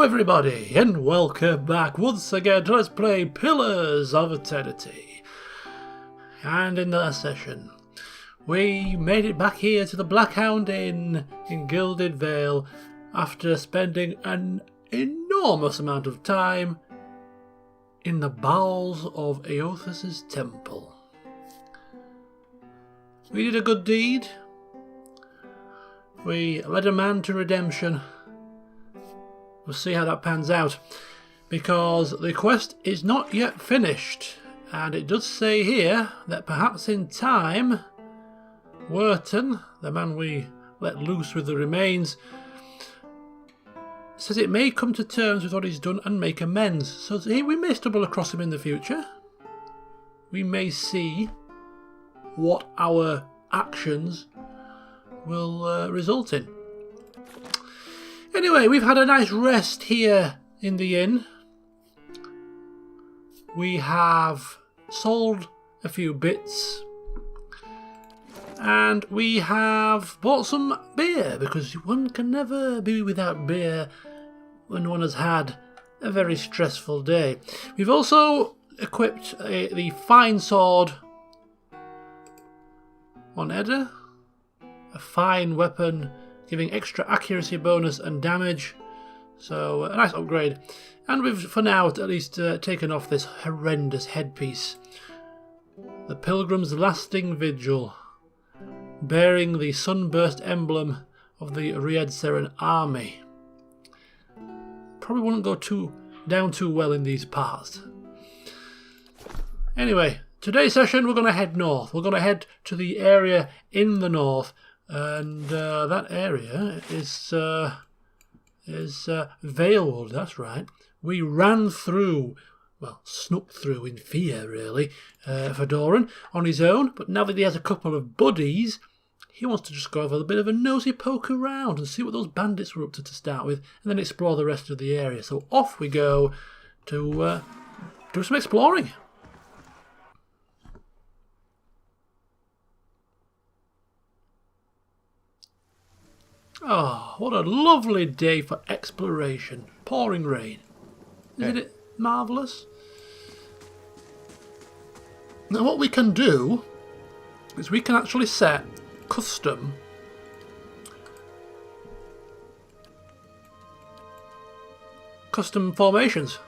everybody, and welcome back once again to Let's Play Pillars of Eternity. And in the last session, we made it back here to the Blackhound Inn in Gilded Vale after spending an enormous amount of time in the bowels of Eothas' temple. We did a good deed. We led a man to redemption. We'll see how that pans out, because the quest is not yet finished, and it does say here that perhaps in time Wharton, the man we let loose with the remains, says it may come to terms with what he's done and make amends. So we may stumble across him in the future. We may see what our actions will result in. Anyway, we've had a nice rest here in the inn. We have sold a few bits. And we have bought some beer, because one can never be without beer when one has had a very stressful day. We've also equipped the fine sword on Edda. A fine weapon giving extra accuracy bonus and damage, so a nice upgrade. And we've, for now at least, taken off this horrendous headpiece. The Pilgrim's Lasting Vigil, bearing the sunburst emblem of the Ried-Seren army. Probably wouldn't go down too well in these parts. Anyway, today's session we're going to head north. We're going to head to the area in the north. And that area is Valewood, that's right. We ran through, well, snuck through in fear, really, Fedoran on his own. But now that he has a couple of buddies, he wants to just go have a bit of a nosy poke around and see what those bandits were up to start with, and then explore the rest of the area. So off we go to do some exploring. Oh, what a lovely day for exploration. Pouring rain. Isn't it marvellous? Now what we can do is we can actually set custom formations.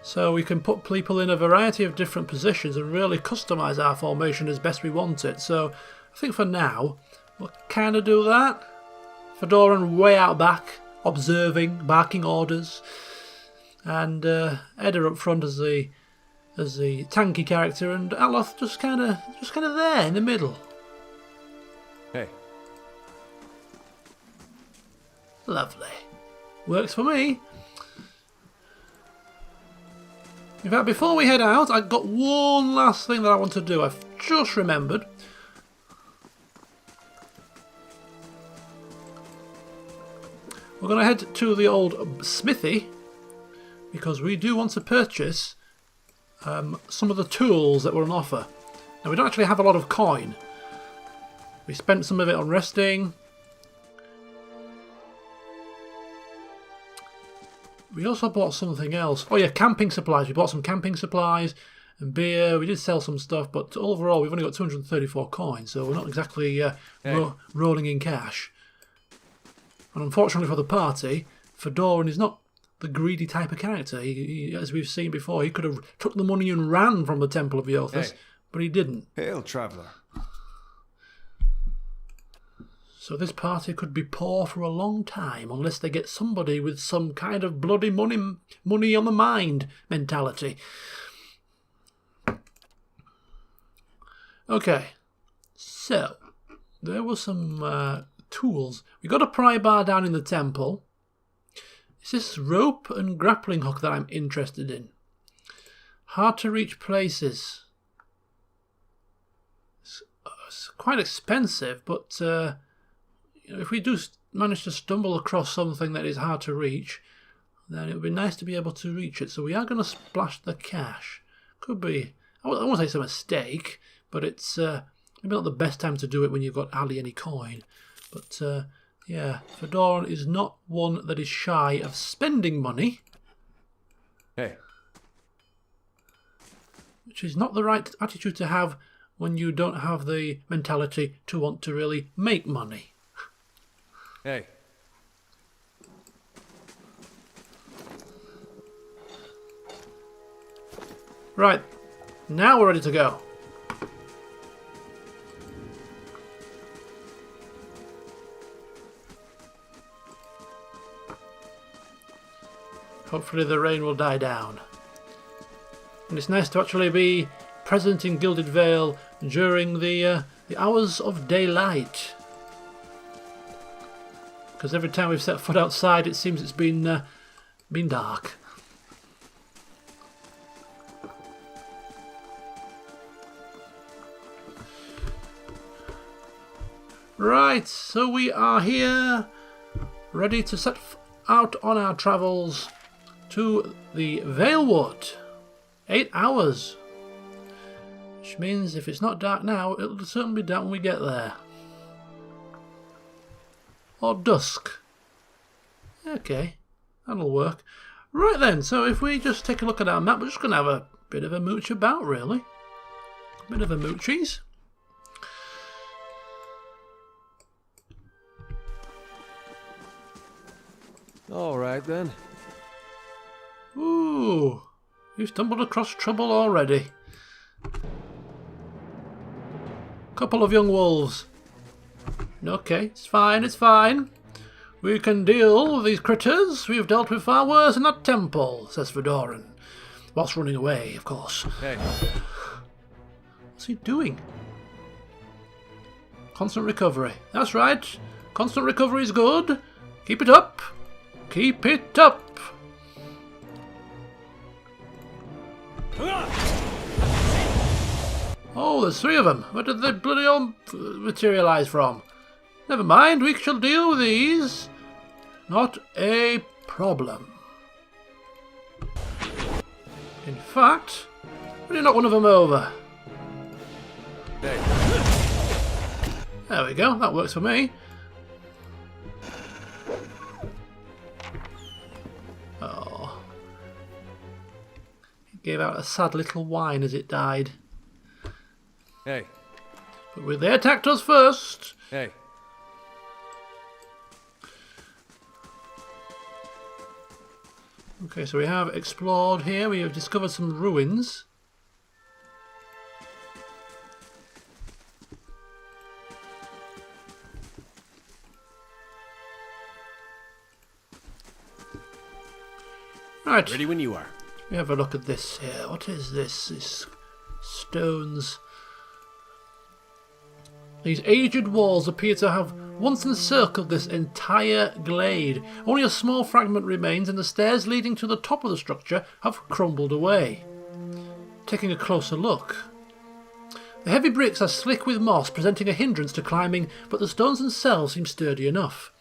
So we can put people in a variety of different positions and really customise our formation as best we want it. So I think for now we'll kind of do that. Fedoran way out back, observing, barking orders, and Edda up front as the tanky character, and Aloth just kind of there in the middle. Hey. Lovely, works for me. In fact, before we head out, I've got one last thing that I want to do. I've just remembered. We're going to head to the old smithy, because we do want to purchase some of the tools that were on offer. Now, we don't actually have a lot of coin. We spent some of it on resting. We also bought something else. Oh yeah, camping supplies. We bought some camping supplies and beer. We did sell some stuff, but overall we've only got 234 coins, so we're not exactly rolling in cash. And unfortunately for the party, Fedoran is not the greedy type of character. He, as we've seen before, he could have took the money and ran from the Temple of Eothas, but he didn't. Hail, traveller. So this party could be poor for a long time unless they get somebody with some kind of bloody money on the mind mentality. Okay, so there were some tools. We got a pry bar down in the temple. It's this rope and grappling hook that I'm interested in. Hard to reach places. It's quite expensive, but if we do manage to stumble across something that is hard to reach, then it would be nice to be able to reach it. So we are going to splash the cash. Could be, I won't say it's a mistake, but it's maybe not the best time to do it when you've got hardly any coin. But Yeah, Fedoran is not one that is shy of spending money. Hey. Which is not the right attitude to have when you don't have the mentality to want to really make money. Hey. Right, now we're ready to go. Hopefully the rain will die down. And it's nice to actually be present in Gilded Vale during the hours of daylight. Because every time we've set foot outside it seems it's been dark. Right, so we are here, ready to set out on our travels to the Valewood. 8 hours. Which means if it's not dark now, it'll certainly be dark when we get there. Or dusk. Okay, that'll work. Right then, so if we just take a look at our map, we're just going to have a bit of a mooch about, really. A bit of a moochies. All right then. Ooh, you've stumbled across trouble already. Couple of young wolves. Okay, it's fine, it's fine. We can deal with these critters. We've dealt with far worse in that temple, says Fedoran. Whilst running away, of course. Hey. What's he doing? Constant recovery. That's right. Constant recovery is good. Keep it up. Keep it up. Oh, there's 3 of them. Where did they bloody all materialise from? Never mind, we shall deal with these. Not a problem. In fact, will you knock one of them over? Hey. There we go, that works for me. Oh. It gave out a sad little whine as it died. Hey. But they attacked us first. Hey. Okay, so we have explored here. We have discovered some ruins. Right. Ready when you are. We have a look at this here. What is this? This stones. These aged walls appear to have once encircled this entire glade. Only a small fragment remains, and the stairs leading to the top of the structure have crumbled away. Taking a closer look. The heavy bricks are slick with moss, presenting a hindrance to climbing, but the stones themselves seem sturdy enough.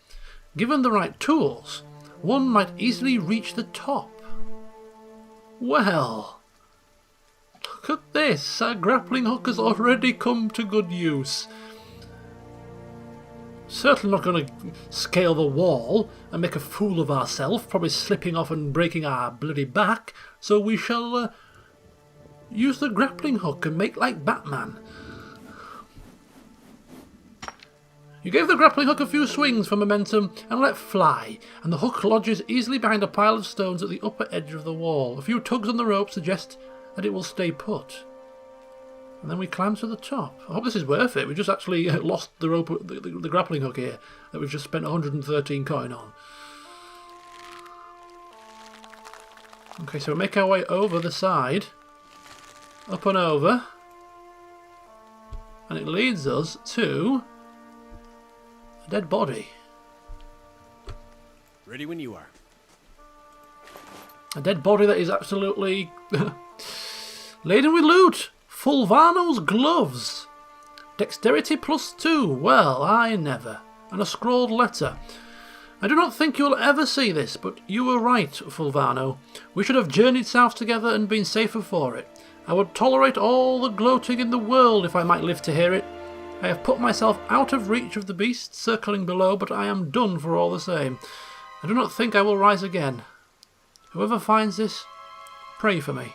Given the right tools, one might easily reach the top. Well, look at this. Our grappling hook has already come to good use. Certainly not going to scale the wall and make a fool of ourselves, probably slipping off and breaking our bloody back, so we shall use the grappling hook and make like Batman. You gave the grappling hook a few swings for momentum and let fly, and the hook lodges easily behind a pile of stones at the upper edge of the wall. A few tugs on the rope suggest that it will stay put. And then we climb to the top. I hope this is worth it. We just actually lost the rope, the grappling hook here that we've just spent 113 coin on. Okay, so we make our way over the side, up and over, and it leads us to a dead body. Ready when you are. A dead body that is absolutely laden with loot. Fulvano's gloves. Dexterity +2. Well, I never. And a scrawled letter. I do not think you will ever see this, but you were right, Fulvano. We should have journeyed south together and been safer for it. I would tolerate all the gloating in the world if I might live to hear it. I have put myself out of reach of the beasts circling below, but I am done for all the same. I do not think I will rise again. Whoever finds this, pray for me.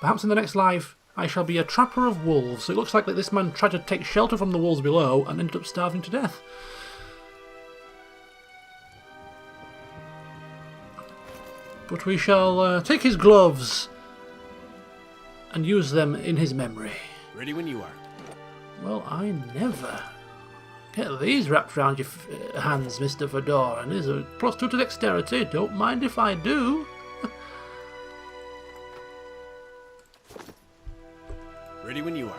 Perhaps in the next life I shall be a trapper of wolves. It looks like this man tried to take shelter from the wolves below and ended up starving to death. But we shall take his gloves and use them in his memory. Ready when you are. Well, I never get these wrapped around your hands, Mr. Fedora, and there's a +2 to dexterity. Don't mind if I do. Ready when you are.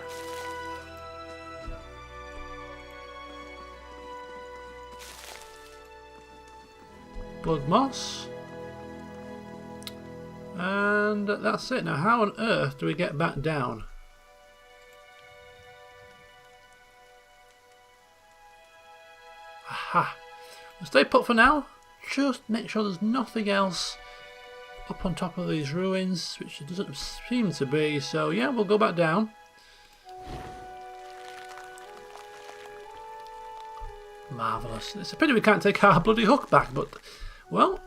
Blood moss. And that's it. Now, how on earth do we get back down? Aha. We'll stay put for now. Just make sure there's nothing else up on top of these ruins, which it doesn't seem to be. So, yeah, we'll go back down. Marvellous. It's a pity we can't take our bloody hook back, but, well,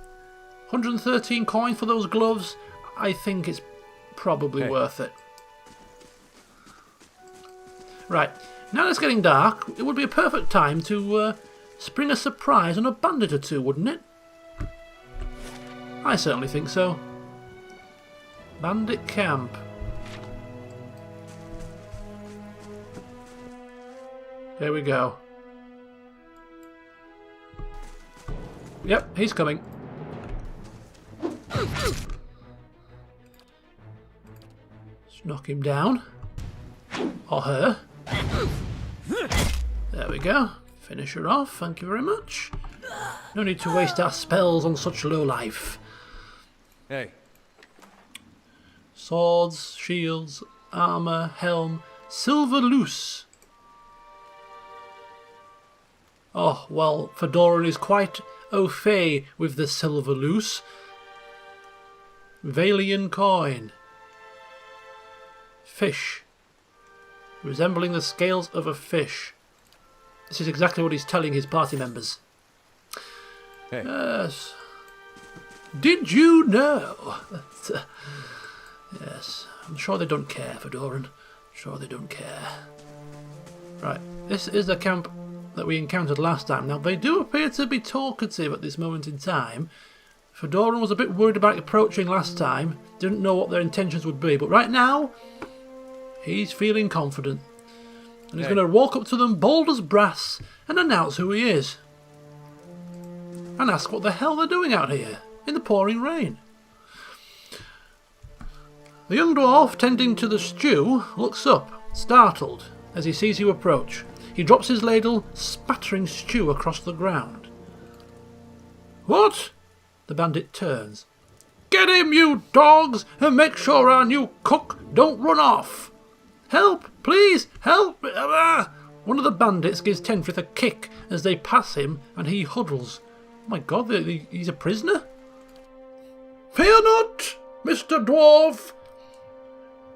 113 coin for those gloves. I think it's probably worth it. Right, now it's getting dark. It would be a perfect time to spring a surprise on a bandit or two, wouldn't it? I certainly think so. Bandit camp. Here we go. Yep, he's coming. Let's knock him down. Or her. There we go. Finish her off, thank you very much. No need to waste our spells on such low life. Hey. Swords, shields, armour, helm, silver loose. Oh, well, Fedoran is quite au fait with the silver loose. Valian coin. Fish. Resembling the scales of a fish. This is exactly what he's telling his party members. Hey. Yes. Did you know? Yes. I'm sure they don't care, Fedoran. Sure they don't care. Right. This is the camp that we encountered last time. Now, they do appear to be talkative at this moment in time. Fedoran was a bit worried about approaching last time. Didn't know what their intentions would be. But right now, he's feeling confident. And he's going to walk up to them bold as brass and announce who he is. And ask what the hell they're doing out here in the pouring rain. The young dwarf tending to the stew looks up, startled, as he sees you approach. He drops his ladle, spattering stew across the ground. What? The bandit turns. Get him, you dogs, and make sure our new cook don't run off. Help, please, help! One of the bandits gives Tenfrith a kick as they pass him, and he huddles. Oh my god, he's a prisoner? Fear not, Mr. Dwarf.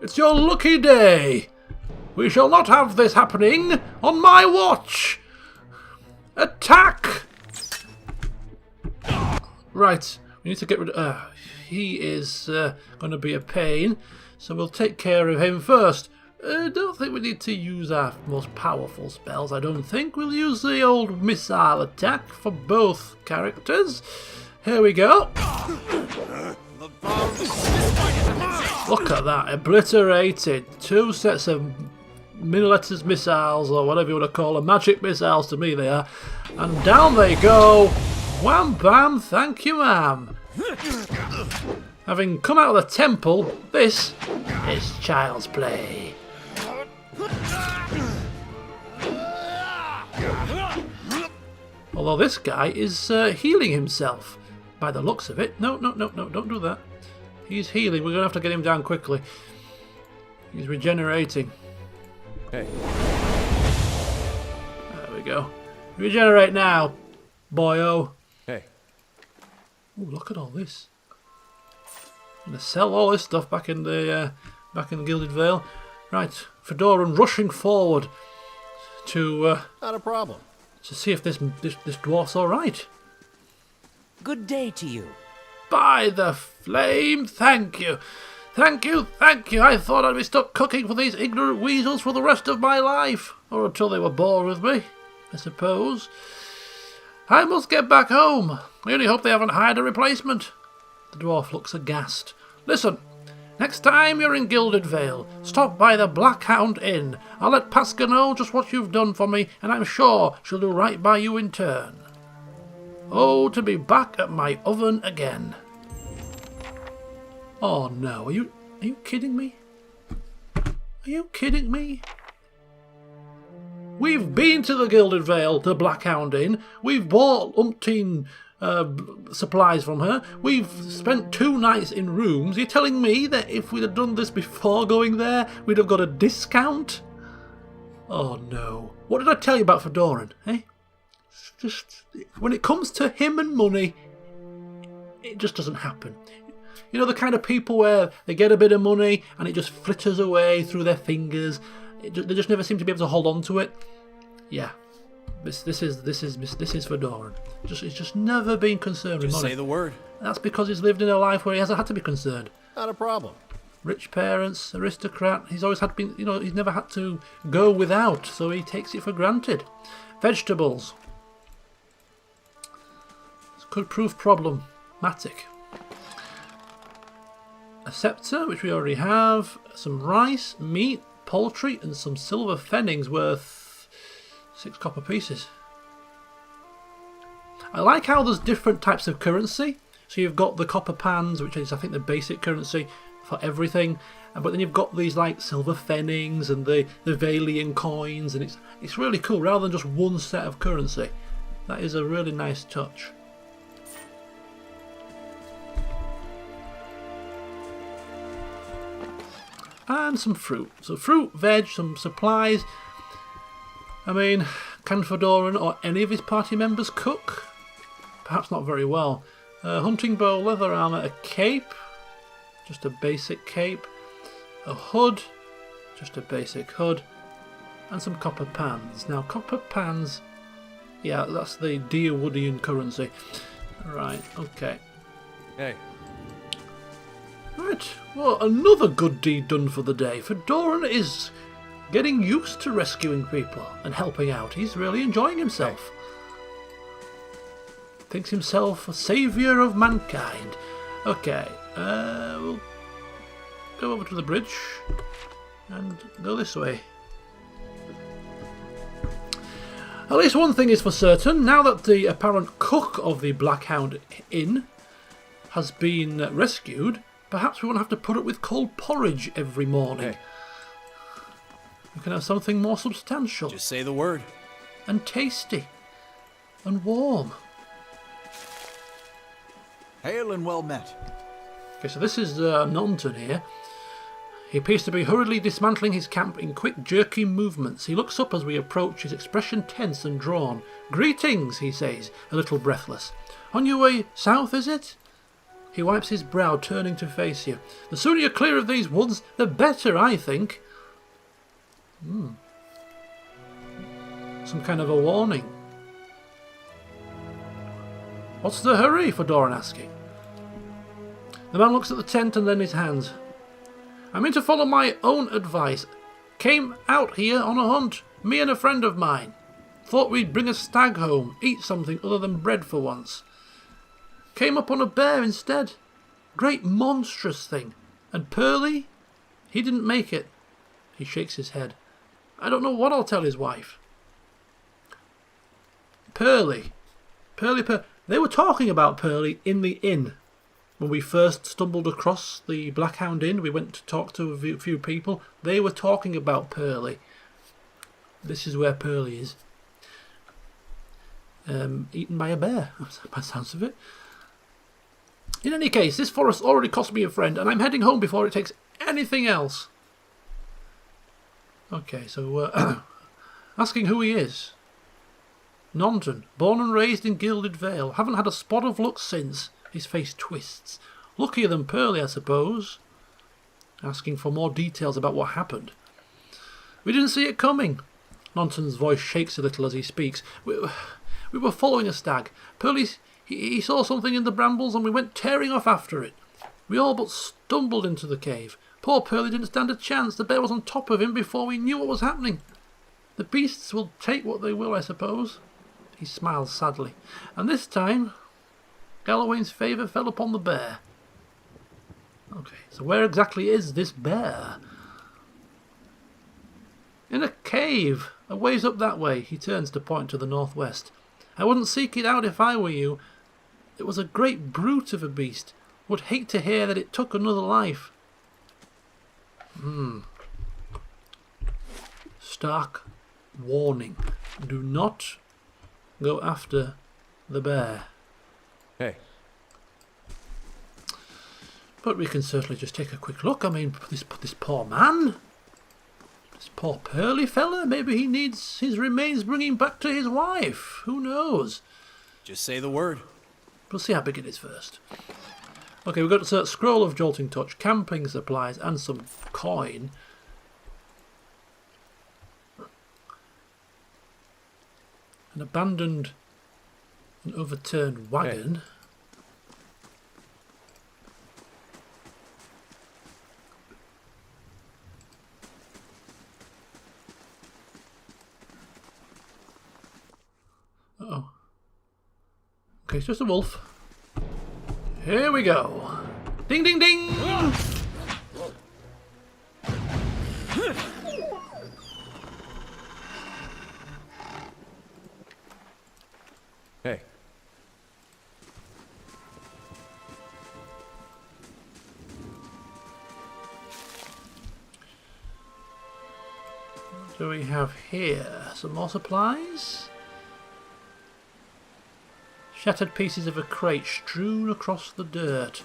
It's your lucky day. We shall not have this happening on my watch. Attack! Right, we need to get rid of... he is going to be a pain, so we'll take care of him first. I don't think we need to use our most powerful spells, I don't think. We'll use the old missile attack for both characters. Here we go. Look at that, obliterated. 2 sets of Miniletters missiles, or whatever you want to call them. Magic missiles to me they are. And down they go. Wham bam, thank you ma'am. Having come out of the temple, this is child's play. Although this guy is healing himself by the looks of it. No, don't do that. He's healing. We're going to have to get him down quickly. He's regenerating. Hey. There we go. Regenerate now, boyo. Hey. Ooh, look at all this. I'm going to sell all this stuff back in the Gilded Vale. Right, Fedoran rushing forward to Not a problem. see if this dwarf's all right. Good day to you. By the flame, thank you. Thank you, thank you. I thought I'd be stuck cooking for these ignorant weasels for the rest of my life. Or until they were bored with me, I suppose. I must get back home. I only hope they haven't hired a replacement. The dwarf looks aghast. Listen, next time you're in Gilded Vale, stop by the Black Hound Inn. I'll let Pasca know just what you've done for me, and I'm sure she'll do right by you in turn. Oh, to be back at my oven again. Oh no, are you kidding me? Are you kidding me? We've been to the Gilded Vale, the Black Hound Inn. We've bought umpteen supplies from her. We've spent 2 nights in rooms. You're telling me that if we'd have done this before going there, we'd have got a discount? Oh no. What did I tell you about Fedoran, eh? Just when it comes to him and money, it just doesn't happen. You know, the kind of people where they get a bit of money and it just flitters away through their fingers. They just never seem to be able to hold on to it. Yeah, this is Fedoran. He's just never been concerned with Just money. say the word. That's because he's lived in a life where he hasn't had to be concerned. Not a problem. Rich parents, aristocrat. He's always had been. You know, he's never had to go without, so he takes it for granted. Vegetables. Could prove problematic. A scepter, which we already have. Some rice, meat, poultry, and some silver pfennings worth 6 copper pieces. I like how there's different types of currency. So you've got the copper pans, which is I think the basic currency for everything, but then you've got these like silver pfennings and the Valian coins, and it's really cool rather than just one set of currency. That is a really nice touch. And some fruit. So fruit, veg, some supplies. I mean, can Fedoran or any of his party members cook? Perhaps not very well. Hunting bow, leather armour, a cape. Just a basic cape. A hood. Just a basic hood. And some copper pans. Now, copper pans... Yeah, that's the Deerwoodian currency. Right, okay. Hey. Right, well, another good deed done for the day. Fedoran is getting used to rescuing people and helping out. He's really enjoying himself. Thinks himself a saviour of mankind. Okay, we'll go over to the bridge and go this way. At least one thing is for certain. Now that the apparent cook of the Black Hound Inn has been rescued, perhaps we won't have to put up with cold porridge every morning. Hey. We can have something more substantial. Just say the word. And tasty. And warm. Hail and well met. Okay, so this is Nonton here. He appears to be hurriedly dismantling his camp in quick, jerky movements. He looks up as we approach, his expression tense and drawn. "Greetings," he says, a little breathless. "On your way south, is it?" He wipes his brow, turning to face you. "The sooner you're clear of these woods, the better, I think." Some kind of a warning. "What's the hurry?" Fedoran asking. The man looks at the tent and then his hands. "I mean to follow my own advice. Came out here on a hunt, me and a friend of mine. Thought we'd bring a stag home, eat something other than bread for once. Came up on a bear instead. Great monstrous thing. And Pearly? He didn't make it." He shakes his head. "I don't know what I'll tell his wife." Pearly. They were talking about Pearly in the inn. When we first stumbled across the Black Hound Inn, we went to talk to a few people. They were talking about Pearly. This is where Pearly is. Eaten by a bear, by the sounds of it. In any case, this forest already cost me a friend, and I'm heading home before it takes anything else. Okay, so asking who he is. Nonton, born and raised in Gilded Vale. Haven't had a spot of luck since. His face twists. Luckier than Pearly, I suppose. Asking for more details about what happened. "We didn't see it coming. Nonton's voice shakes a little as he speaks. We were following a stag. Pearlie, he saw something in the brambles and we went tearing off after it. We all but stumbled into the cave. Poor Pearlie didn't stand a chance. The bear was on top of him before we knew what was happening. The beasts will take what they will, I suppose. He smiles sadly. And this time, Galloway's favour fell upon the bear. Okay, so where exactly is this bear? In a cave, a ways up that way. He turns to point to the northwest. I wouldn't seek it out if I were you. It was a great brute of a beast. Would hate to hear that it took another life. Stark warning. Do not go after the bear. Hey. But we can certainly just take a quick look. I mean, this poor man. This poor Pearlie fella. Maybe he needs his remains bringing back to his wife. Who knows? Just say the word. We'll see how big it is first. Okay, we've got a scroll of Jolting Touch, camping supplies, and some coin. An abandoned and overturned wagon. Hey. Uh-oh. Okay, it's just a wolf. Here we go. Ding, ding, ding! Hey. What do we have here? Some more supplies? Shattered pieces of a crate strewn across the dirt.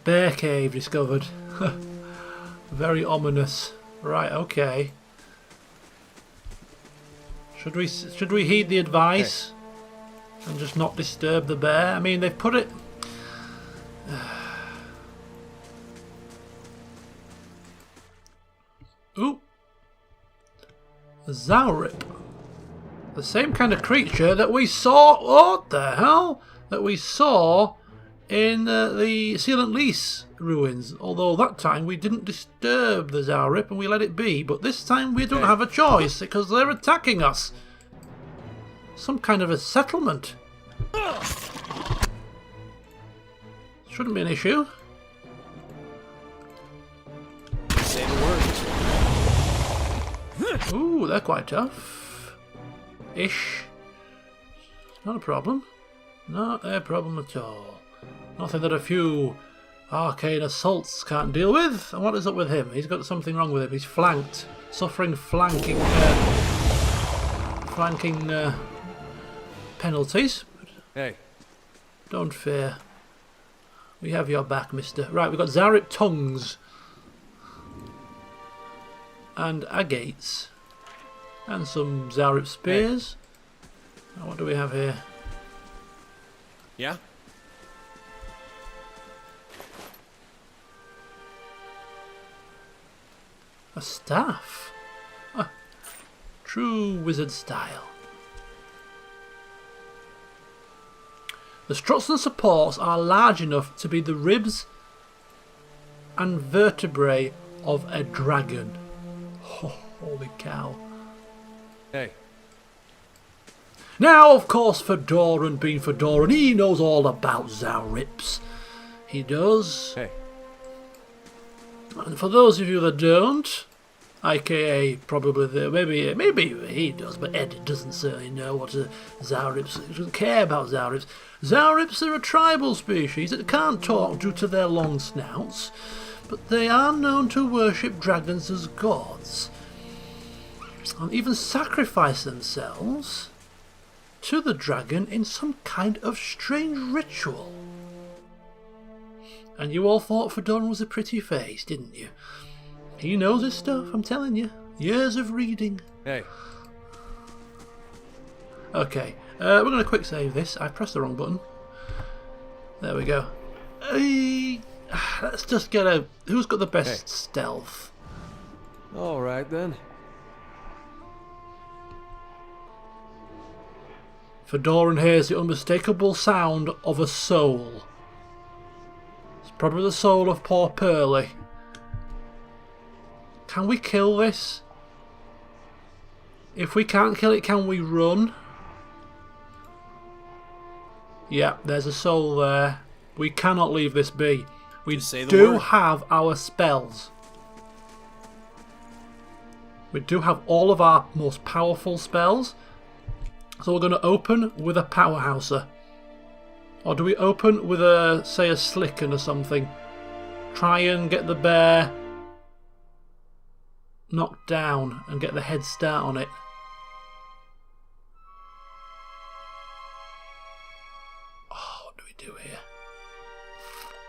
Bear cave discovered. Very ominous. Right, okay. Should we heed the advice and just not disturb the bear? I mean, they've put it. Ooh, a Zaurip. The same kind of creature that we saw. What the hell? That we saw in the Sealant Lease ruins, although that time we didn't disturb the Zaurip and we let it be, but this time we don't have a choice because they're attacking us. Some kind of a settlement. Shouldn't be an issue. Say the word. Ooh, they're quite tough. Ish. Not a problem. Not a problem at all. Nothing that a few arcane assaults can't deal with. And what is up with him? He's got something wrong with him. He's flanked. Suffering flanking penalties. Hey. Don't fear. We have your back, mister. Right, we've got Zaurip tongues. And agates. And some Zaurip spears. Now, what do we have here? Yeah? A staff? True wizard style. The struts and supports are large enough to be the ribs and vertebrae of a dragon. Oh, holy cow. Hey. Now, of course, Fedoran being Fedoran, he knows all about Zaurips. He does. Hey. And for those of you that don't, aka probably maybe he does, but Ed doesn't certainly know what a Zaurips. He doesn't care about Zaurips. Zaurips are a tribal species that can't talk due to their long snouts. but they are known to worship dragons as gods, and even sacrifice themselves to the dragon in some kind of strange ritual. And you all thought Fedoran was a pretty face, didn't you? He knows his stuff, I'm telling you. Years of reading. Hey. Okay, we're going to quick save this. I pressed the wrong button. There we go. Let's just get a... Who's got the best stealth? All right then. Fedoran hears the unmistakable sound of a soul. It's probably the soul of poor Pearly. Can we kill this? If we can't kill it, can we run? Yeah, there's a soul there. We cannot leave this be. We Say the do word. have our spells. We do have all of our most powerful spells. So we're going to open with a powerhouser. Or do we open with a, say, a slicken or something? Try and get the bear knocked down and get the head start on it. Oh, what do we do here?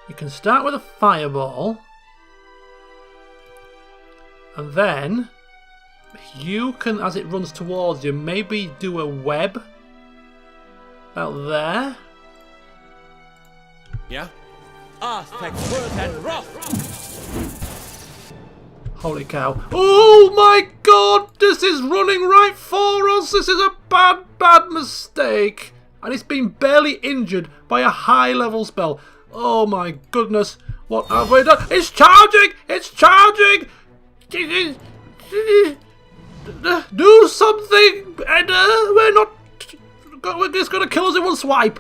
You can start with a fireball. And then you can, as it runs towards you, maybe do a web out there. Yeah? Holy cow. Oh my god! This is running right for us! This is a bad mistake! And it's been barely injured by a high level spell. Oh my goodness. What have we done? It's charging! It's charging! Do something, Edda! We're not... It's going to kill us in one swipe!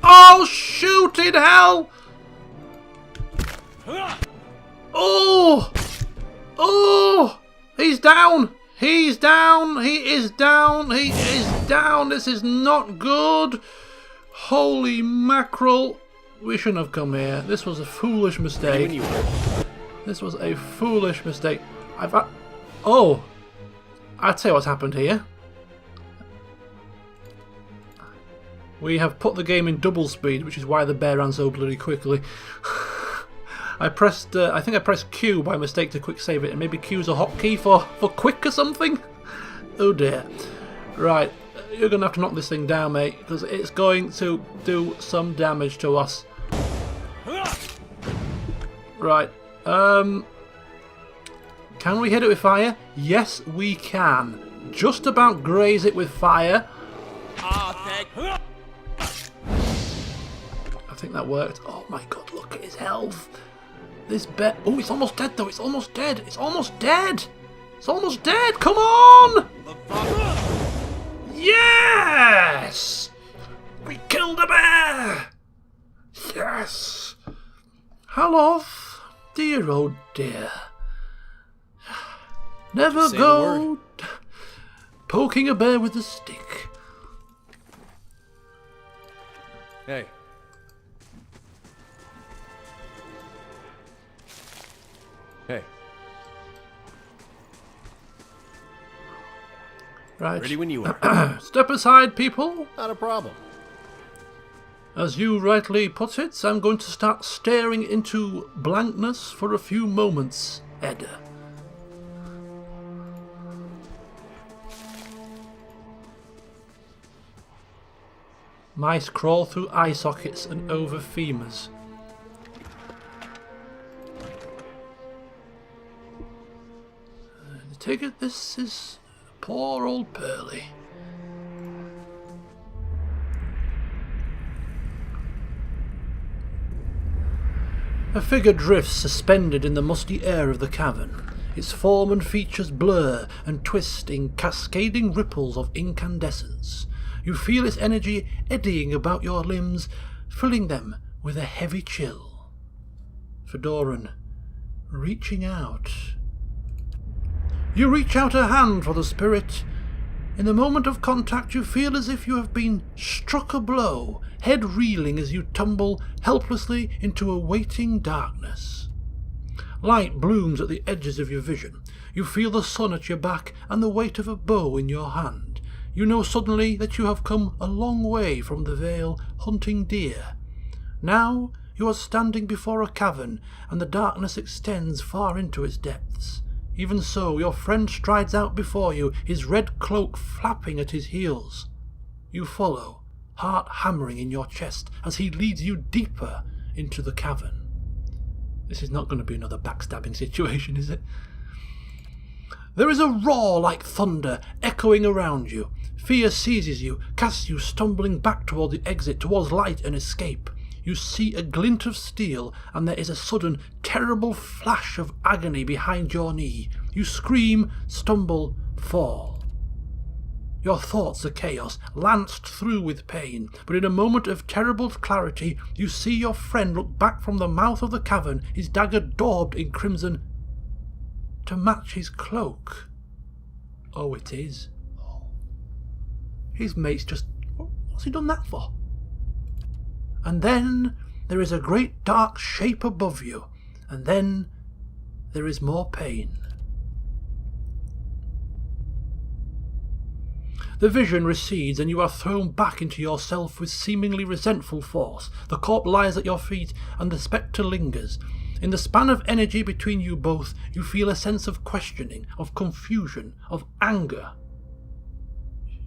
Oh, shoot in hell! Oh! Oh! He's down! He's down! He is down! He is down! This is not good! Holy mackerel! We shouldn't have come here. This was a foolish mistake. This was a foolish mistake. Oh! I'll tell you what's happened here. We have put the game in double speed, which is why the bear ran so bloody quickly. I think I pressed Q by mistake to quick save it, and maybe Q's a hotkey for quick or something? Oh dear. Right, you're going to have to knock this thing down, mate, because it's going to do some damage to us. Right, can we hit it with fire? Yes, we can. Just about graze it with fire. I think that worked. Oh my god, look at his health. This bear... Oh, it's almost dead though. It's almost dead. It's almost dead. It's almost dead. Come on! Yes! We killed a bear! Yes! Haloth, dear, oh dear. Never Say the go poking a bear with a stick. Hey. Hey. Right. Ready when you are. Step aside, people. Not a problem. As you rightly put it, I'm going to start staring into blankness for a few moments, Edda. Mice crawl through eye sockets and over femurs. I take it this is poor old Pearly. A figure drifts suspended in the musty air of the cavern. Its form and features blur and twist in cascading ripples of incandescence. You feel its energy eddying about your limbs, filling them with a heavy chill. Fedoran, reaching out. You reach out a hand for the spirit. In the moment of contact, you feel as if you have been struck a blow, head reeling as you tumble helplessly into a waiting darkness. Light blooms at the edges of your vision. You feel the sun at your back and the weight of a bow in your hand. You know suddenly that you have come a long way from the Vale hunting deer. Now you are standing before a cavern, and the darkness extends far into its depths. Even so, your friend strides out before you, his red cloak flapping at his heels. You follow, heart hammering in your chest, as he leads you deeper into the cavern. This is not going to be another backstabbing situation, is it? There is a roar like thunder echoing around you. Fear seizes you, casts you stumbling back toward the exit, towards light and escape. You see a glint of steel, and there is a sudden, terrible flash of agony behind your knee. You scream, stumble, fall. Your thoughts are chaos, lanced through with pain, but in a moment of terrible clarity, you see your friend look back from the mouth of the cavern, his dagger daubed in crimson, to match his cloak. Oh, it is. His mate's just... What's he done that for? And then there is a great dark shape above you, and then there is more pain. The vision recedes, and you are thrown back into yourself with seemingly resentful force. The corpse lies at your feet, and the spectre lingers. In the span of energy between you both, you feel a sense of questioning, of confusion, of anger.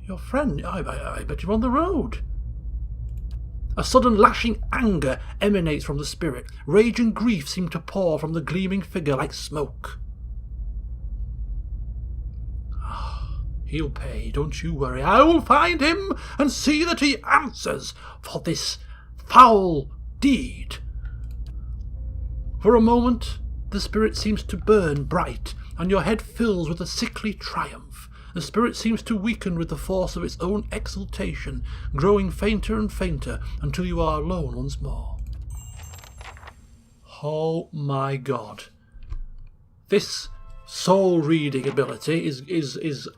Your friend, I bet you're on the road. A sudden lashing anger emanates from the spirit. Rage and grief seem to pour from the gleaming figure like smoke. He'll pay, don't you worry. I will find him and see that he answers for this foul deed. For a moment, the spirit seems to burn bright, and your head fills with a sickly triumph. The spirit seems to weaken with the force of its own exultation, growing fainter and fainter until you are alone once more. Oh my God. This soul reading ability is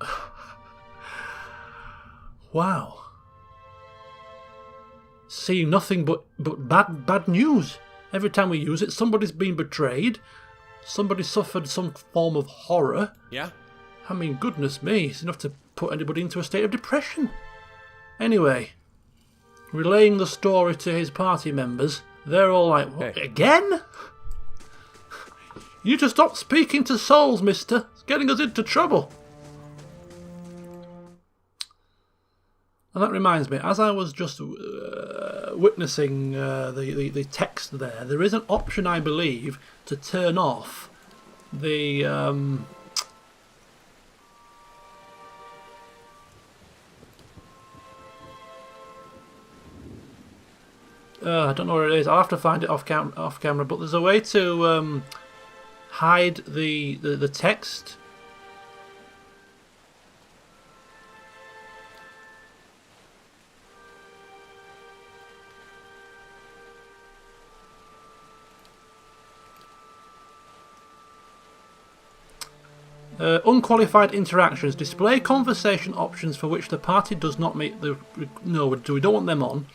wow. Seeing nothing but bad news. Every time we use it, somebody's been betrayed. Somebody suffered some form of horror. Yeah? I mean, goodness me, it's enough to put anybody into a state of depression. Anyway, relaying the story to his party members, they're all like, what, again? You just stop speaking to souls, mister. It's getting us into trouble. And that reminds me, as I was just witnessing the text there is an option, I believe, to turn off the... I don't know where it is. I'll have to find it off camera. But there's a way to hide the text. Unqualified interactions. Display conversation options for which the party does not meet the... No, we don't want them on.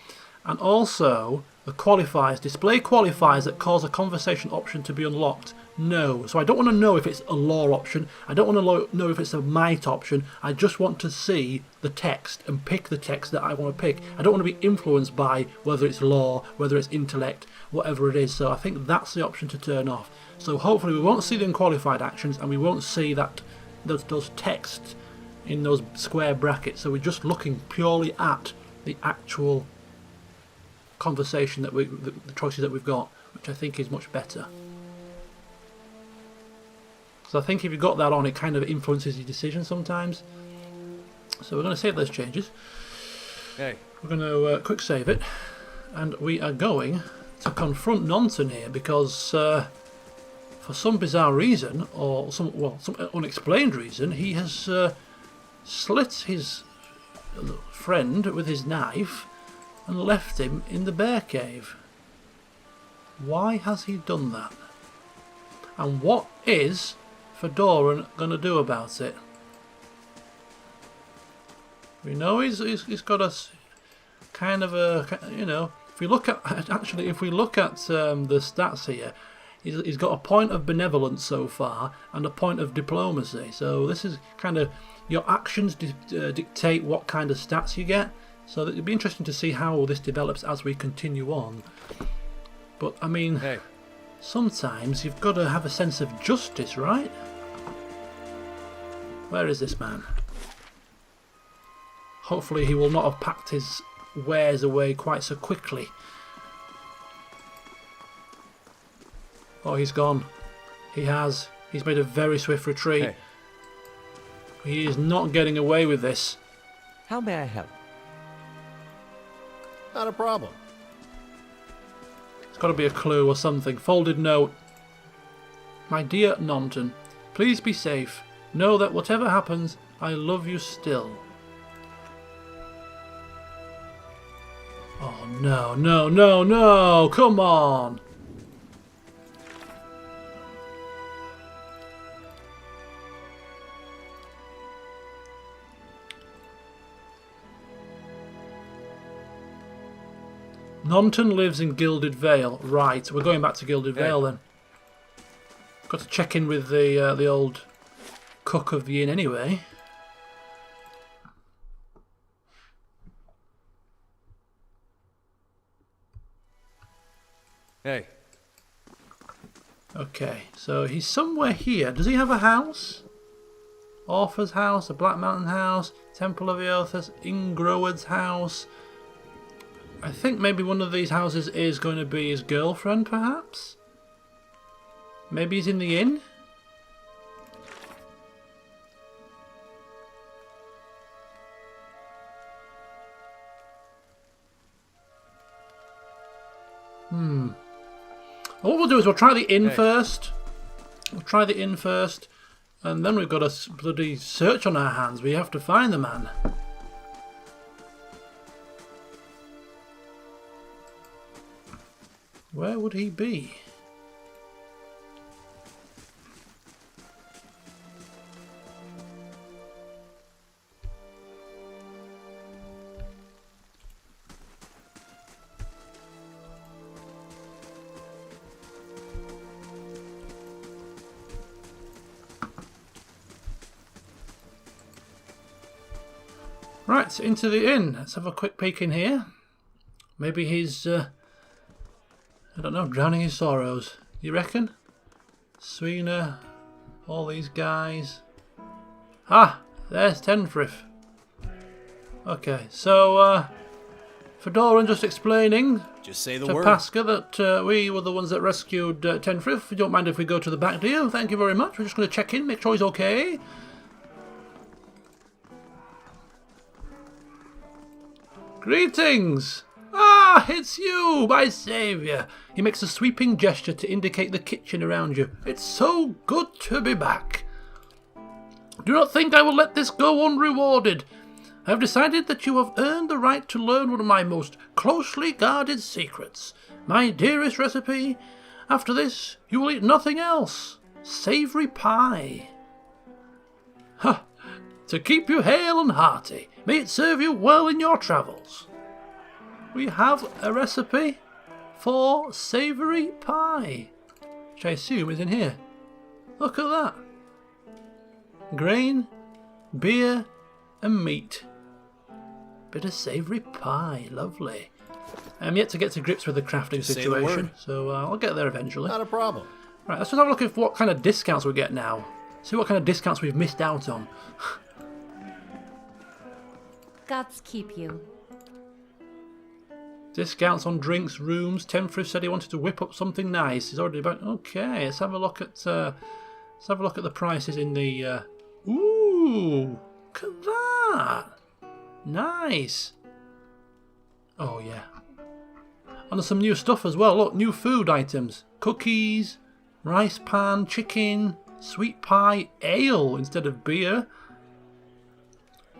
And also, the qualifiers. Display qualifiers that cause a conversation option to be unlocked. No. So I don't want to know if it's a law option. I don't want to know if it's a might option. I just want to see the text and pick the text that I want to pick. I don't want to be influenced by whether it's law, whether it's intellect, whatever it is. So I think that's the option to turn off. So hopefully we won't see the unqualified actions, and we won't see that those texts in those square brackets. So we're just looking purely at the actual conversation that the choices that we've got, which I think is much better. So I think if you've got that on, it kind of influences your decision sometimes. So we're going to save those changes. Hey. We're going to quick save it, and we are going to confront Nonton here because for some bizarre reason, or some unexplained reason, he has slit his friend with his knife and left him in the bear cave. Why has he done that? And what is Fedoran going to do about it? We know he's got a kind of a, you know, if we look at the stats here, he's got a point of benevolence so far and a point of diplomacy. So this is kind of your actions dictate what kind of stats you get. So it'd be interesting to see how this develops as we continue on. But I mean, Hey. sometimes you've got to have a sense of justice, right? Where is this man? Hopefully he will not have packed his wares away quite so quickly. Oh, he's gone. He has. He's made a very swift retreat. Hey. He is not getting away with this. How may I help? Not a problem. It's got to be a clue or something. Folded note. My dear Nonton, please be safe. Know that whatever happens, I love you still. Oh no, no, no, no! Come on! Nonton lives in Gilded Vale. Right, we're going back to Gilded Vale then. Got to check in with the old cook of the inn anyway. Hey. Okay, so he's somewhere here. Does he have a house? Orpha's house, a Black Mountain house, Temple of Eothas, Ingrowad's house. I think maybe one of these houses is going to be his girlfriend, perhaps? Maybe he's in the inn? What we'll do is we'll try the inn first. We'll try the inn first. And then we've got a bloody search on our hands. We have to find the man. Where would he be? Right, into the inn. Let's have a quick peek in here. Maybe he's, I don't know, drowning his sorrows. You reckon? Sweener, all these guys. Ah, there's Tenfrith. Okay, so, Fedoran just explaining Just say the to word. Pasca that we were the ones that rescued Tenfrith. You don't mind if we go to the back, do you? Thank you very much. We're just going to check in, make sure he's okay. Greetings! Ah, it's you, my saviour! He makes a sweeping gesture to indicate the kitchen around you. It's so good to be back. Do not think I will let this go unrewarded. I have decided that you have earned the right to learn one of my most closely guarded secrets. My dearest recipe. After this, you will eat nothing else. Savoury pie. Ha! To keep you hale and hearty. May it serve you well in your travels. We have a recipe for savoury pie, which I assume is in here. Look at that. Grain, beer and meat. Bit of savoury pie, lovely. I'm yet to get to grips with the crafting Say the situation, word. so I'll get there eventually. Not a problem. Right, let's just have a look at what kind of discounts we get now. See what kind of discounts we've missed out on. Gods keep you. Discounts on drinks, rooms. Tenfrith said he wanted to whip up something nice. He's already about. Okay, let's have a look at. Let's have a look at the prices in the. Ooh, look at that! Nice. Oh yeah. And there's some new stuff as well. Look, new food items: cookies, rice pan, chicken, sweet pie, ale instead of beer.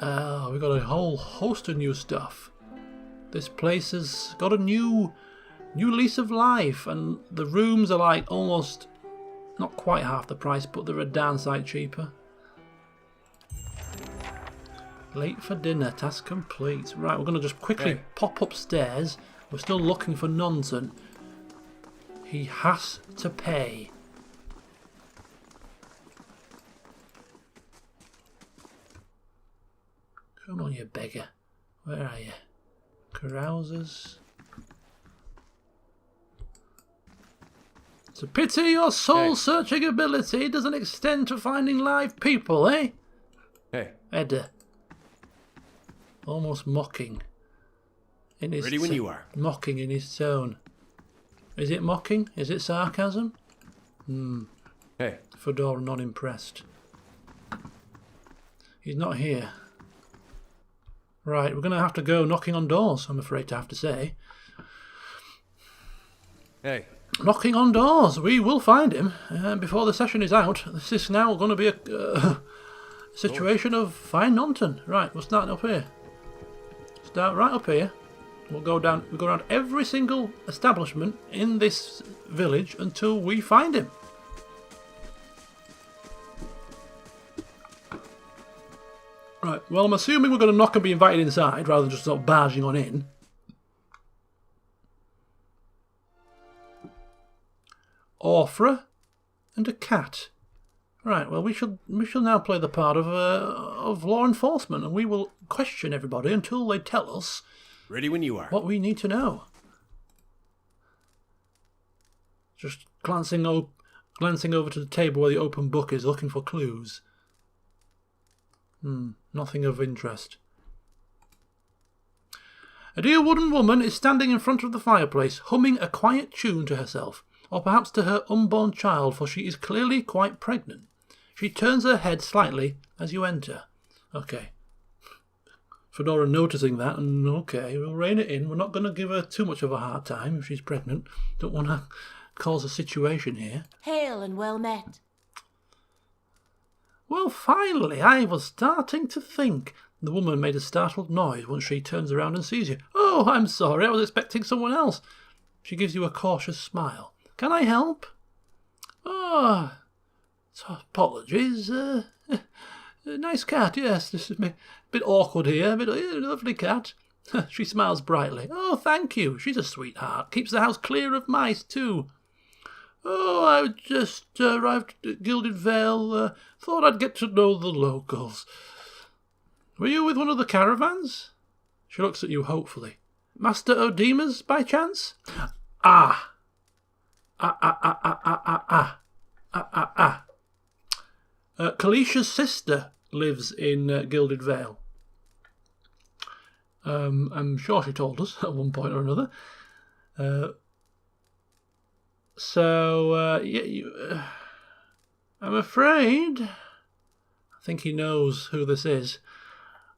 We've got a whole host of new stuff. This place has got a new lease of life, and the rooms are like almost, not quite half the price, but they're a darn sight cheaper. Late for dinner, task complete. Right, we're going to just quickly pop upstairs. We're still looking for Nonton. He has to pay. Come on, you beggar. Where are you? Carousers. It's a pity your soul-searching ability doesn't extend to finding live people, eh? Hey. Edda. Almost mocking. In his Ready when you are. Mocking in his tone. Is it mocking? Is it sarcasm? Hey. Fedora not impressed. He's not here. Right, we're going to have to go knocking on doors, I'm afraid to have to say. Hey. Knocking on doors. We will find him before the session is out. This is now going to be a situation of fine nonton. Right, we'll start up here. Start right up here. We'll go down. We'll go around every single establishment in this village until we find him. Right. Well, I'm assuming we're going to knock and be invited inside rather than just sort of barging on in. Orphra and a cat. Right, well, we shall now play the part of law enforcement, and we will question everybody until they tell us Ready when you are. what we need to know. Just glancing over to the table where the open book is, looking for clues. Nothing of interest. A dear wooden woman is standing in front of the fireplace, humming a quiet tune to herself, or perhaps to her unborn child, for she is clearly quite pregnant. She turns her head slightly as you enter. Okay. Fedora noticing that, and okay, we'll rein it in. We're not going to give her too much of a hard time if she's pregnant. Don't want to cause a situation here. Hail and well met. Well, finally, I was starting to think. The woman made a startled noise once she turns around and sees you. Oh, I'm sorry, I was expecting someone else. She gives you a cautious smile. Can I help? Oh, apologies. Nice cat, yes. This is a bit awkward here. Lovely cat. She smiles brightly. Oh, thank you. She's a sweetheart. Keeps the house clear of mice, too. Oh, I just arrived at Gilded Vale. Thought I'd get to know the locals. Were you with one of the caravans? She looks at you hopefully. Master Odima's, by chance? Kalisha's sister lives in Gilded Vale. I'm sure she told us at one point or another. I'm afraid. I think he knows who this is.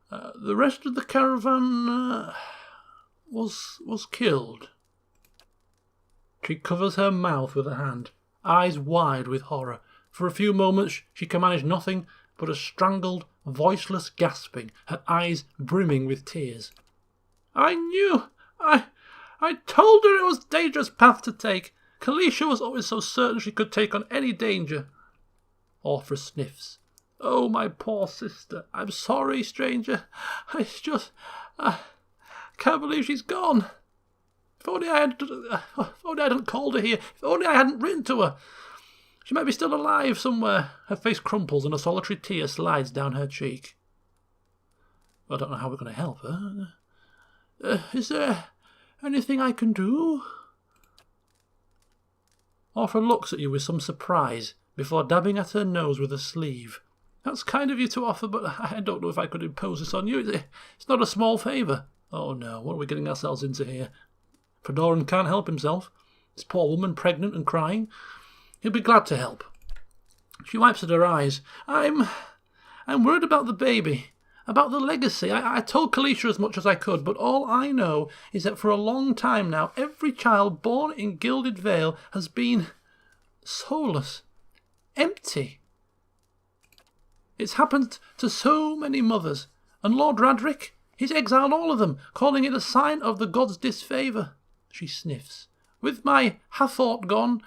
The rest of the caravan was killed. She covers her mouth with her hand, eyes wide with horror. For a few moments she can manage nothing but a strangled, voiceless gasping, her eyes brimming with tears. I knew! I told her it was a dangerous path to take. Kalisha was always so certain she could take on any danger. Orphra sniffs. Oh, my poor sister. I'm sorry, stranger. I can't believe she's gone. If only I hadn't called her here. If only I hadn't written to her. She might be still alive somewhere. Her face crumples and a solitary tear slides down her cheek. I don't know how we're going to help her. Is there anything I can do? Orphra looks at you with some surprise before dabbing at her nose with a sleeve. That's kind of you to offer, but I don't know if I could impose this on you. It's not a small favour. Oh no, what are we getting ourselves into here? Fedoran can't help himself. This poor woman pregnant and crying. He'll be glad to help. She wipes at her eyes. I'm worried about the baby, about the legacy. I told Kalisha as much as I could, but all I know is that for a long time now, every child born in Gilded Vale has been soulless, empty. It's happened to so many mothers, and Lord Radric, he's exiled all of them, calling it a sign of the gods' disfavour. She sniffs. With my Hathort gone,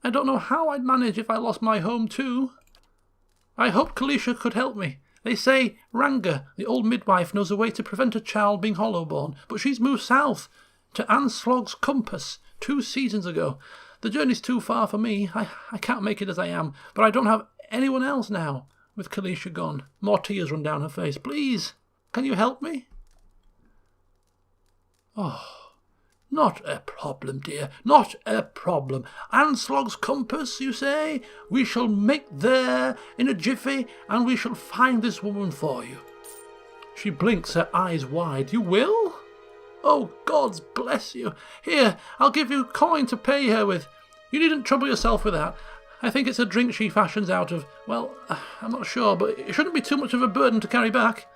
I don't know how I'd manage if I lost my home too. I hope Kalisha could help me. They say Ranga, the old midwife, knows a way to prevent a child being hollowborn, but she's moved south to Anslog's Compass 2 seasons ago. The journey's too far for me. I can't make it as I am, but I don't have anyone else now. With Kalisha gone, more tears run down her face. Please, can you help me? Oh, not a problem, dear, not a problem. Anslog's compass, you say? We shall make there in a jiffy, and we shall find this woman for you. She blinks, her eyes wide. You will? Oh, gods bless you. Here, I'll give you a coin to pay her with. You needn't trouble yourself with that. I think it's a drink she fashions out of, well, I'm not sure, but it shouldn't be too much of a burden to carry back.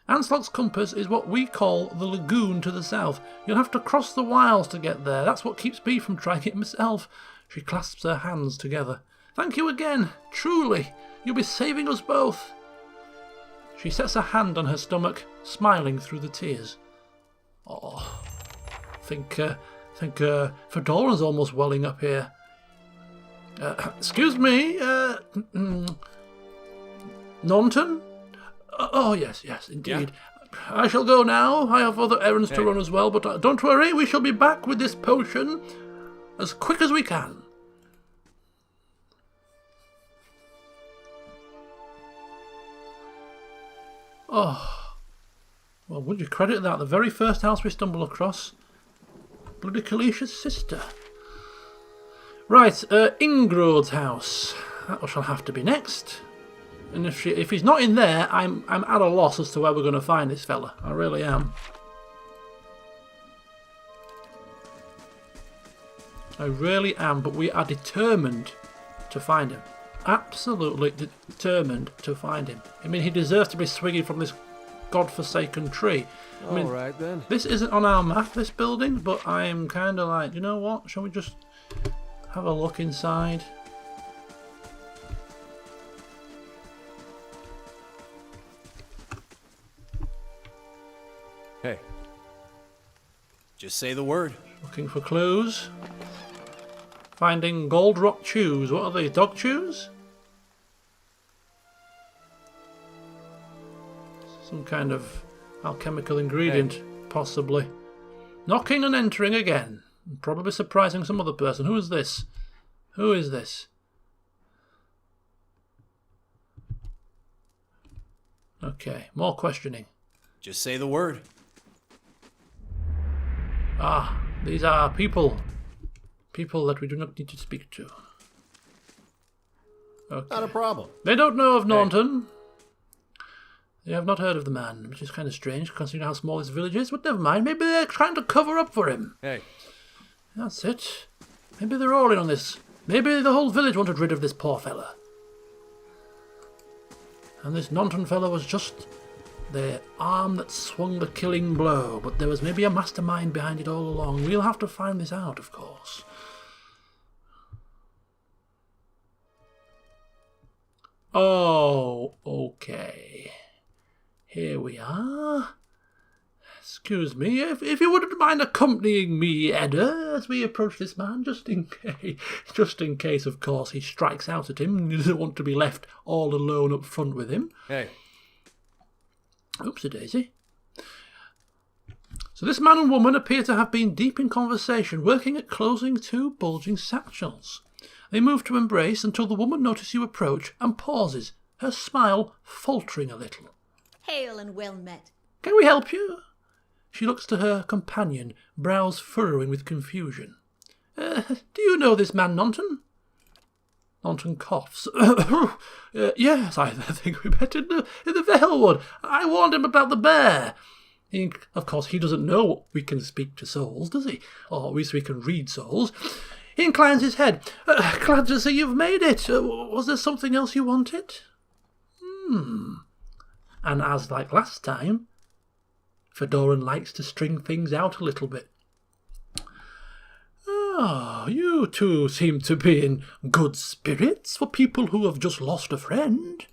Anslog's compass is what we call the lagoon to the south. You'll have to cross the wilds to get there. That's what keeps me from trying it myself. She clasps her hands together. Thank you again. Truly. You'll be saving us both. She sets a hand on her stomach, smiling through the tears. Oh, I think Fedora's almost welling up here. Excuse me, Norton? Oh, yes, indeed. Yeah. I shall go now. I have other errands to run as well, but don't worry, we shall be back with this potion as quick as we can. Oh, well, would you credit that? The very first house we stumble across, bloody Kalisha's sister. Right, Ingrod's house. That shall have to be next. And if he's not in there, I'm at a loss as to where we're going to find this fella. I really am. I really am, but we are determined to find him. Absolutely determined to find him. I mean, he deserves to be swinging from this godforsaken tree. I mean, all right, then. This isn't on our map, this building, but I'm kind of like, you know what? Shall we just have a look inside? Hey. Just say the word. Looking for clues. Finding gold rock chews. What are they? Dog chews? Some kind of alchemical ingredient, possibly. Knocking and entering again. Probably surprising some other person. Who is this? Who is this? Okay, more questioning. Just say the word. Ah, these are people. People that we do not need to speak to. Okay. Not a problem. They don't know of Norton. They have not heard of the man, which is kind of strange considering how small this village is, but never mind. Maybe they're trying to cover up for him. Hey. That's it. Maybe they're all in on this. Maybe the whole village wanted rid of this poor fella. And this Norton fella was just the arm that swung the killing blow, but there was maybe a mastermind behind it all along. We'll have to find this out, of course. Oh, okay. Here we are. Excuse me, if you wouldn't mind accompanying me, Edda, as we approach this man, just in case, of course, he strikes out at him and you don't want to be left all alone up front with him. Hey. Oopsie-daisy. So this man and woman appear to have been deep in conversation, working at closing two bulging satchels. They move to embrace until the woman notices you approach and pauses, her smile faltering a little. Hail and well met. Can we help you? She looks to her companion, brows furrowing with confusion. Do you know this man, Norton? Norton coughs. Yes, I think we met in the Valewood. I warned him about the bear. Of course, he doesn't know we can speak to souls, does he? Or at least we can read souls. He inclines his head. Glad to see you've made it. Was there something else you wanted? And as like last time, Fedoran likes to string things out a little bit. Ah, you two seem to be in good spirits for people who have just lost a friend.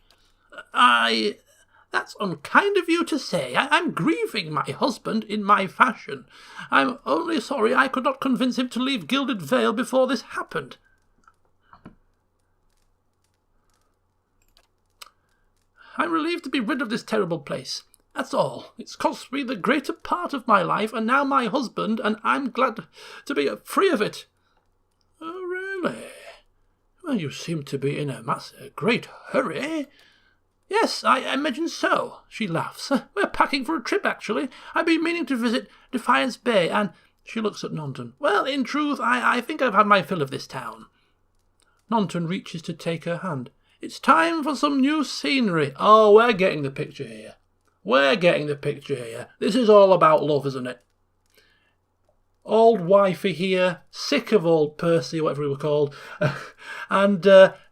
That's unkind of you to say. I'm grieving my husband in my fashion. I'm only sorry I could not convince him to leave Gilded Vale before this happened. I'm relieved to be rid of this terrible place. That's all. It's cost me the greater part of my life, and now my husband, and I'm glad to be free of it. Really? Well, you seem to be in a great hurry. Yes, I imagine so, she laughs. We're packing for a trip, actually. I've been meaning to visit Defiance Bay, and she looks at Nonton. Well, in truth, I think I've had my fill of this town. Nonton reaches to take her hand. It's time for some new scenery. Oh, we're getting the picture here. We're getting the picture here. This is all about love, isn't it? Old wifey here, sick of old Percy, whatever he was called, and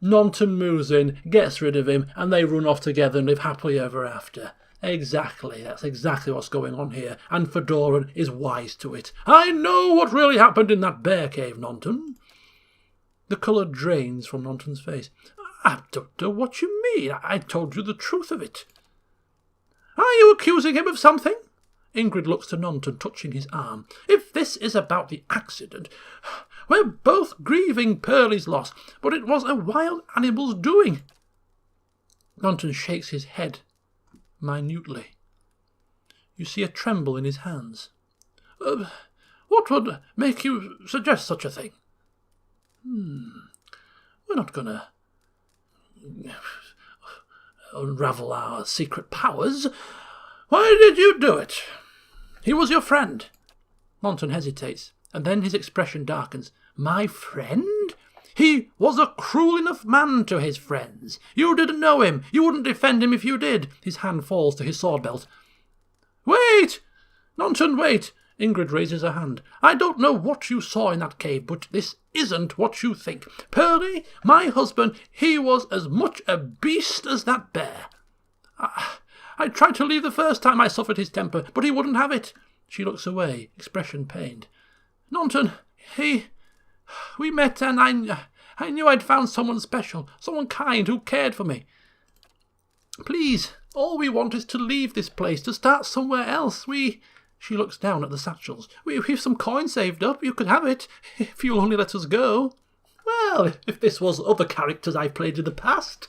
Nonton moves in, gets rid of him, and they run off together and live happily ever after. Exactly, that's exactly what's going on here, and Fedoran is wise to it. I know what really happened in that bear cave, Nonton. The colour drains from Nonton's face. I don't know what you mean. I told you the truth of it. Are you accusing him of something? Ingrid looks to Nonton, touching his arm. If this is about the accident, we're both grieving Pearlie's loss, but it was a wild animal's doing. Nonton shakes his head minutely. You see a tremble in his hands. What would make you suggest such a thing? We're not going to unravel our secret powers. Why did you do it? He was your friend. Nonton hesitates, and then his expression darkens. My friend? He was a cruel enough man to his friends. You didn't know him. You wouldn't defend him if you did. His hand falls to his sword belt. Wait! Nonton, wait! Ingrid raises her hand. I don't know what you saw in that cave, but this isn't what you think. Pearlie, my husband, he was as much a beast as that bear. I tried to leave the first time I suffered his temper, but he wouldn't have it. She looks away, expression pained. Nonton, we met and I knew I'd found someone special, someone kind who cared for me. Please, all we want is to leave this place, to start somewhere else. She looks down at the satchels. We've some coin saved up. You could have it, if you'll only let us go. Well, if this was other characters I've played in the past,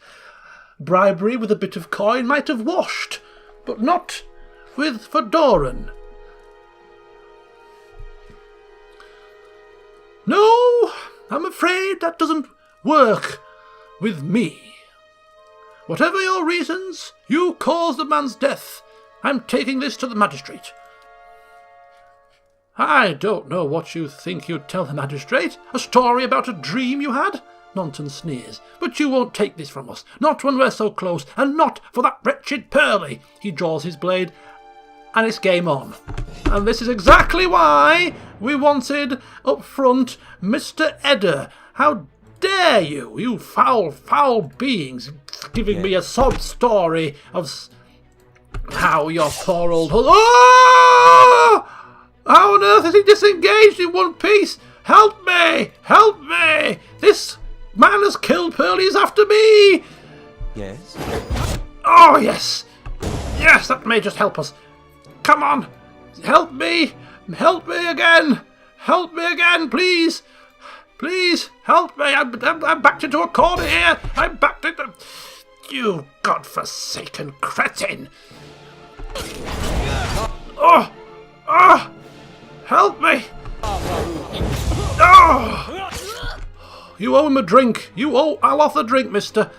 bribery with a bit of coin might have washed, but not with Fedoran. No, I'm afraid that doesn't work with me. Whatever your reasons, you caused the man's death. I'm taking this to the magistrate. I don't know what you think you'd tell the magistrate. A story about a dream you had? Nonton sneers. But you won't take this from us. Not when we're so close, and not for that wretched Pearlie. He draws his blade, and it's game on. And this is exactly why we wanted up front Mr. Edder. How dare you, you foul, foul beings, giving me a sob story of how your poor old... Oh! How on earth is he disengaged in one piece? Help me! Help me! This man has killed Pearlie. He's after me! Yes? Oh, yes! Yes, that may just help us. Come on! Help me! Help me again! Help me again, please! Please, help me! I'm backed into a corner here! I'm backed into... You godforsaken cretin! Oh! Oh! Help me! Oh! You owe him a drink. I'll offer a drink, mister.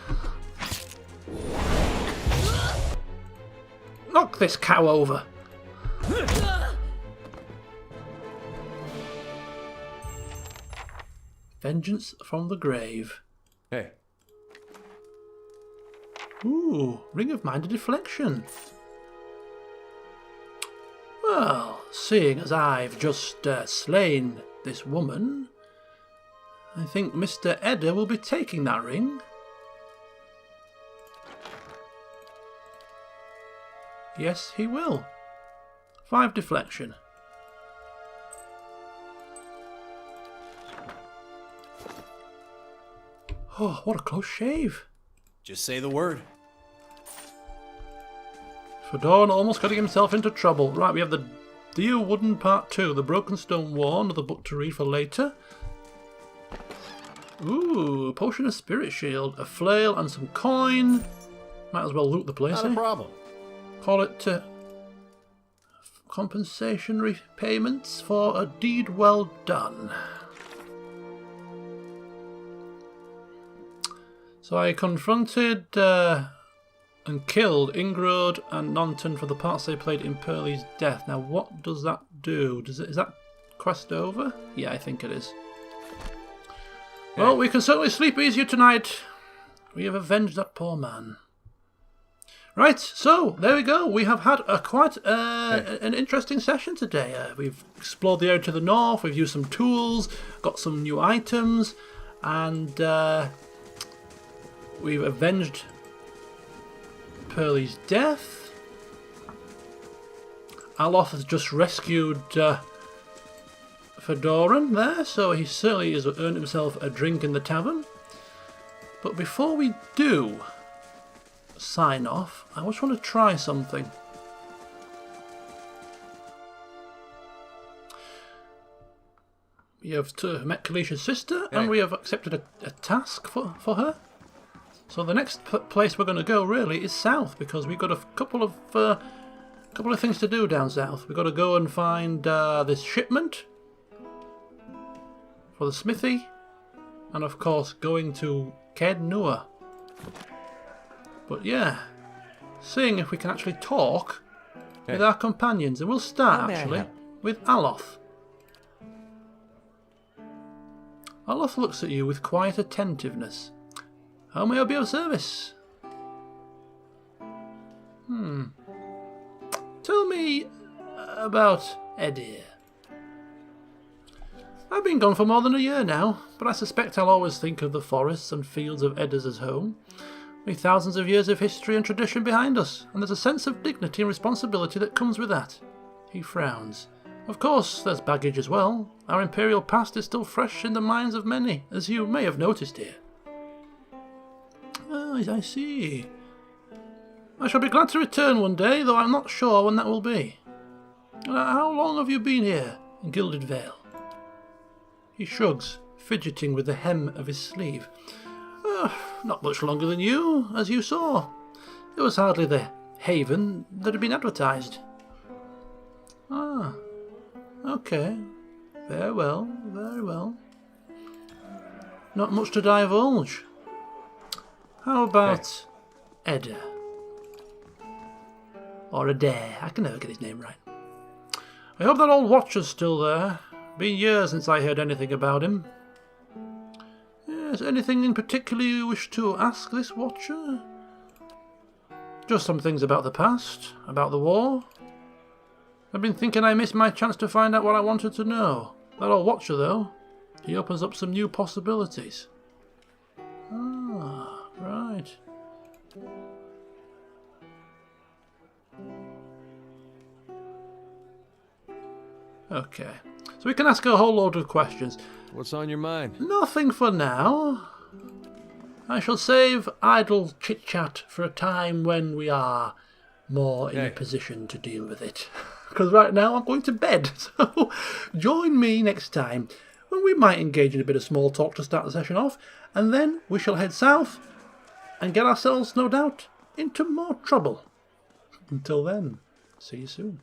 Knock this cow over. Vengeance from the grave. Hey. Ooh, Ring of Mind Deflection. Well, seeing as I've just slain this woman, I think Mr. Edder will be taking that ring. Yes, he will. 5 deflection. Oh, what a close shave. Just say the word. Fedoran almost getting himself into trouble. Right, we have the Deal Wooden Part 2, the Broken Stone War, another book to read for later. Ooh, a potion of spirit shield, a flail and some coin. Might as well loot the place, Not a problem. Call it compensation payments for a deed well done. So I confronted and killed Ingrode and Nonton for the parts they played in Pearlie's death. Now, what does that do? Is that quest over? Yeah, I think it is. Well, we can certainly sleep easier tonight. We have avenged that poor man. Right, so there we go. We have had quite an interesting session today. We've explored the area to the north. We've used some tools, got some new items, and we've avenged Pearlie's death. Aloth has just rescued Fedoran there, so he certainly has earned himself a drink in the tavern. But before we do sign off, I just want to try something. We have met Kalisha's sister, and we have accepted a task for her. So the next place we're going to go really is south, because we've got a couple of things to do down south. We've got to go and find this shipment for the smithy, and of course going to Ked Nua. But yeah, seeing if we can actually talk with our companions, and we'll start actually with Aloth. Aloth looks at you with quiet attentiveness. How may I be of service? Tell me about Edir. I've been gone for more than a year now, but I suspect I'll always think of the forests and fields of Edders as home. We've thousands of years of history and tradition behind us, and there's a sense of dignity and responsibility that comes with that. He frowns. Of course, there's baggage as well. Our imperial past is still fresh in the minds of many, as you may have noticed here. Oh, I see. I shall be glad to return one day, though I'm not sure when that will be. How long have you been here in Gilded Vale? He shrugs, fidgeting with the hem of his sleeve. Not much longer than you, as you saw. It was hardly the haven that had been advertised. Ah, okay. Very well, very well. Not much to divulge. How about Edda? Or Adair, I can never get his name right. I hope that old watcher's still there. Been years since I heard anything about him. Yes, anything in particular you wish to ask this watcher? Just some things about the past, about the war. I've been thinking I missed my chance to find out what I wanted to know. That old watcher, though, he opens up some new possibilities. Ah, right. Okay, so we can ask a whole load of questions. What's on your mind? Nothing for now. I shall save idle chit-chat for a time when we are more in a position to deal with it. Because right now I'm going to bed. So join me next time when we might engage in a bit of small talk to start the session off. And then we shall head south and get ourselves, no doubt, into more trouble. Until then, see you soon.